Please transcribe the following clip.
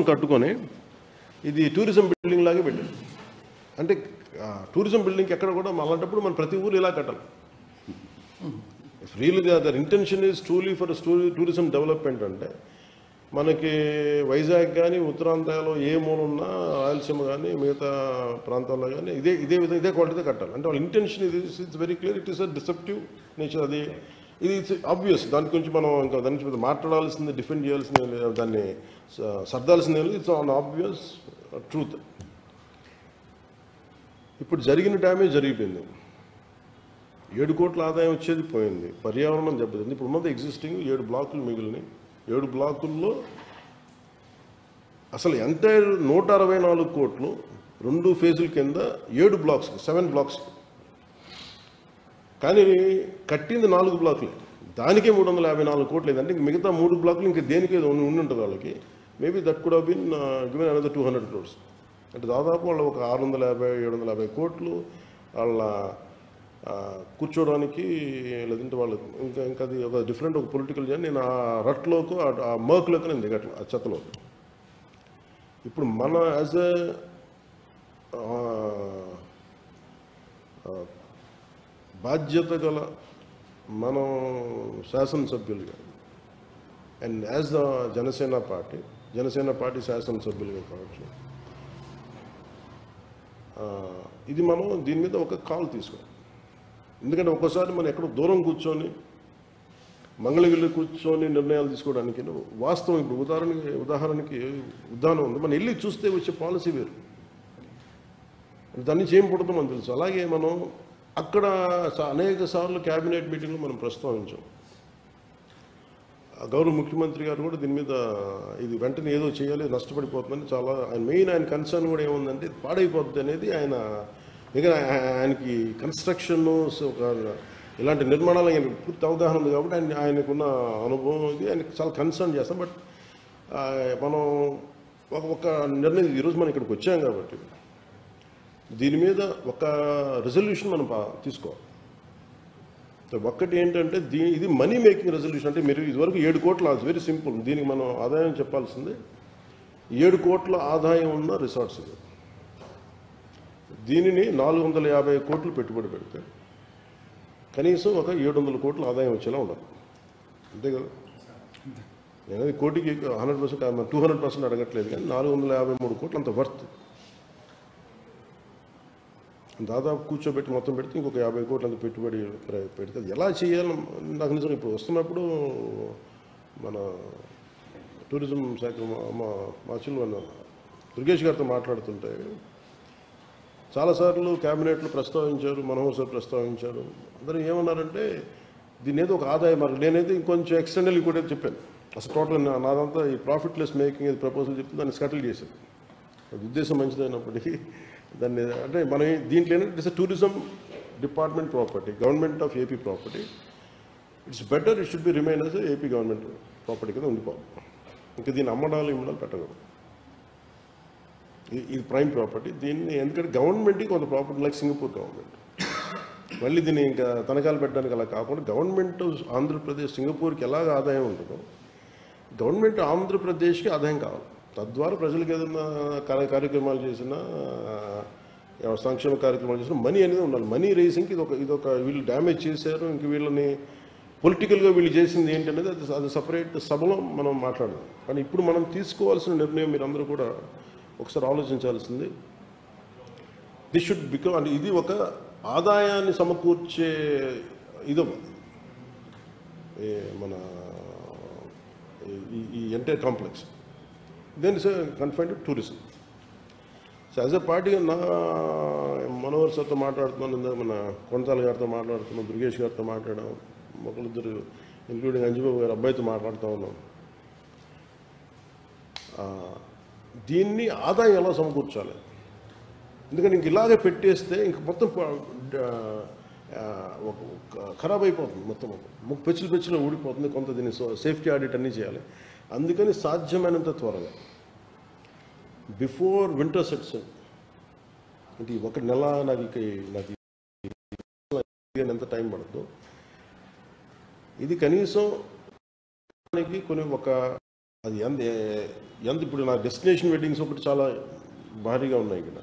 కట్టుకొని ఇది tourism building లాగే పెట్టారు. అంటే టూరిజం బిల్డింగ్కి ఎక్కడ కూడా అలాంటప్పుడు మనం ప్రతి ఊరు ఇలా కట్టాలి. రియల్గా there intention is truly for tourism development అంటే మనకి వైజాగ్ కానీ ఉత్తరాంధ్రలో ఏ మూల ఉన్నా రాయలసీమ కానీ మిగతా ప్రాంతాల్లో కానీ ఇదే విధంగా ఇదే క్వాలిటీతో కట్టాలి. అంటే వాళ్ళ intention it's very clear. It is a deceptive nature. అది ఇది ఇట్స్ ఆబ్వియస్. దాని గురించి మనం ఇంకా దాని నుంచి మాట్లాడాల్సింది, డిఫెండ్ చేయాల్సింది, దాన్ని సర్దాల్సింది ఇట్స్ ఆన్ ఆబ్వియస్ ట్రూత్. ఇప్పుడు జరిగిన డ్యామేజ్ జరిగిపోయింది. 7 కోట్ల ఆదాయం వచ్చేది పోయింది, పర్యావరణం దెబ్బతింది. ఇప్పుడు ఉన్నది ఎగ్జిస్టింగ్ 7 బ్లాకులు మిగిలినాయి. 7 బ్లాకుల్లో అసలు ఎంటైర్ 164 కోట్లు 2 ఫేజుల కింద 7 బ్లాక్స్ 7 బ్లాక్స్, కానీ కట్టింది 4 బ్లాకులే. దానికే 354 కోట్లు లేదంటే ఇంక మిగతా 3 బ్లాకులు ఇంకా దేనికే ఉండి ఉంటుంది వాళ్ళకి. Maybe that could have been given another 200 crores. అంటే దాదాపు వాళ్ళు ఒక 650-750 కోట్లు వాళ్ళ కూర్చోవడానికి, లేదంటే వాళ్ళు ఇంకా అది ఒక డిఫరెంట్ ఒక పొలిటికల్ జర్నీ. నేను ఆ రట్లోకి ఆ మర్క్లోకి నేను దిగట్లేదు, ఆ చెత్తలో. ఇప్పుడు మన యాజ్ ఎ బాధ్యత గల మనం శాసనసభ్యులుగా and as the Janasena party శాసనసభ్యులుగా కావచ్చు, ఇది మనం దీని మీద ఒక కాల్ తీసుకోవాలి. ఎందుకంటే ఒక్కోసారి మనం ఎక్కడో దూరం కూర్చొని మంగళగిరిలో కూర్చొని నిర్ణయాలు తీసుకోవడానికి వాస్తవం. ఇప్పుడు ఉదాహరణకి ఉదాహరణ ఉంది, మనం వెళ్ళి చూస్తే వచ్చే పాలసీ వేరు, దాన్ని నుంచి ఏం పుడతాం అని తెలుసు. అలాగే మనం అక్కడ అనేక సార్లు క్యాబినెట్ మీటింగ్లో మనం ప్రస్తావించాం. గౌరవ ముఖ్యమంత్రి గారు కూడా దీని మీద ఇది వెంటనే ఏదో చేయాలి, నష్టపడిపోతుందని చాలా ఆయన కన్సర్న్ కూడా ఏముందంటే పాడైపోతుంది అనేది. ఆయనకి కన్స్ట్రక్షన్ ఒక ఇలాంటి నిర్మాణాలు ఆయన పూర్తి అవగాహన ఉంది కాబట్టి ఆయనకున్న అనుభవం ఇది ఆయనకి చాలా కన్సర్న్ చేస్తాం. బట్ మనం ఒక నిర్ణయం ఈరోజు మనం ఇక్కడికి వచ్చాం కాబట్టి దీని మీద ఒక రెజల్యూషన్ మనం తీసుకోవాలి. ఒక్కటి ఏంటంటే ఇది మనీ మేకింగ్ రెజల్యూషన్. అంటే మీరు ఇదివరకు 7 కోట్ల, వెరీ సింపుల్. దీనికి మనం ఆదాయం చెప్పాల్సింది 7 కోట్ల ఆదాయం ఉన్న రిసార్ట్స్. దీనిని 450 కోట్లు పెట్టుబడి పెడితే కనీసం ఒక 700 కోట్ల ఆదాయం వచ్చేలా ఉండాలి. అంతే కదా? నేను అది కోటికి 100%, 200% అడగట్లేదు, కానీ 453 కోట్లు అంత వర్త్. దాదాపు కూర్చోబెట్టి మొత్తం పెడితే ఇంకొక 50 కోట్లు అంత పెట్టుబడి పెడితే ఎలా చేయాలని నాకు నిజంగా ఇప్పుడు వస్తున్నప్పుడు మన టూరిజం శాఖ మా చిల్లు దుర్గేష్ గారితో మాట్లాడుతుంటే చాలాసార్లు క్యాబినెట్లు ప్రస్తావించారు, మనోహర్ సార్ ప్రస్తావించారు. అందరూ ఏమన్నారంటే దీని ఏదో ఒక ఆదాయ మార్గం. నేనైతే ఇంకొంచెం ఎక్స్టెండల్ కూడా చెప్పాను. అసలు టోటల్ నాదంతా ఈ ప్రాఫిట్లెస్ మేకింగ్ ఏది ప్రపోజల్ చెప్తే దాన్ని స్కటిల్ చేశాను. ఉద్దేశం మంచిదైనప్పటికీ దాన్ని అంటే మనం దీంట్లో ఏంటంటే it's tourism department property, government of AP property. It's better it should be remain as AP government property కింద ఉండిపోవాలి. ఇంకా దీన్ని అమ్మడాలు పెట్టకూడదు. ఇది ప్రైమ్ ప్రాపర్టీ. దీన్ని ఎందుకంటే గవర్నమెంట్కి కొంత ప్రాపర్టీ లైక్ సింగపూర్ గవర్నమెంట్ మళ్ళీ దీన్ని ఇంకా తనఖాలు పెట్టడానికి అలా కాకుండా గవర్నమెంట్ ఆంధ్రప్రదేశ్ సింగపూర్కి ఎలాగ ఆదాయం ఉంటుందో గవర్నమెంట్ ఆంధ్రప్రదేశ్కి ఆదాయం కావాలి. తద్వారా ప్రజలకు ఏదైనా కార్యక్రమాలు చేసినా, సంక్షేమ కార్యక్రమాలు చేసినా మనీ అనేది ఉండాలి. మనీ రేసింగ్కి ఇదొక వీళ్ళు డ్యామేజ్ చేశారు, ఇంక వీళ్ళని పొలిటికల్గా వీళ్ళు చేసింది ఏంటనేది అది సపరేట్ సభలో మనం మాట్లాడదాం. కానీ ఇప్పుడు మనం తీసుకోవాల్సిన నిర్ణయం మీరందరూ కూడా ఒకసారి ఆలోచించాల్సింది. దిస్ షుడ్ బికమ్, అంటే ఇది ఒక ఆదాయాన్ని సమకూర్చే మన ఈ entire complex. Then is confined to tourism. So as a పార్టీగా మనోహర్ సార్తో మాట్లాడుతున్నాను, మన కొండతాల గారితో మాట్లాడుతున్నాం, దుర్గేష్ గారితో మాట్లాడాం, ఒకరిద్దరు ఇంక్లూడింగ్ అంజబాబు గారి అబ్బాయితో మాట్లాడుతూ ఉన్నాం. దీన్ని ఆదాయం ఎలా సమకూర్చాలి? ఎందుకంటే ఇంక ఇలాగే పెట్టేస్తే ఇంక మొత్తం ఖరాబ్ అయిపోతుంది, మొత్తం పెచ్చులు ఊడిపోతుంది. కొంత దీన్ని సేఫ్టీ ఆడిట్ అన్నీ చేయాలి. అందుకని సాధ్యమైనంత త్వరగా బిఫోర్ వింటర్ సెట్స్, అంటే 1 నెల నాకు ఎంత టైం పడుతుందో ఇది కనీసం కొన్ని ఒక అది ఎంత ఎంత ఇప్పుడు నా డెస్టినేషన్ వెడ్డింగ్స్ ఒకటి చాలా భారీగా ఉన్నాయి ఇక్కడ.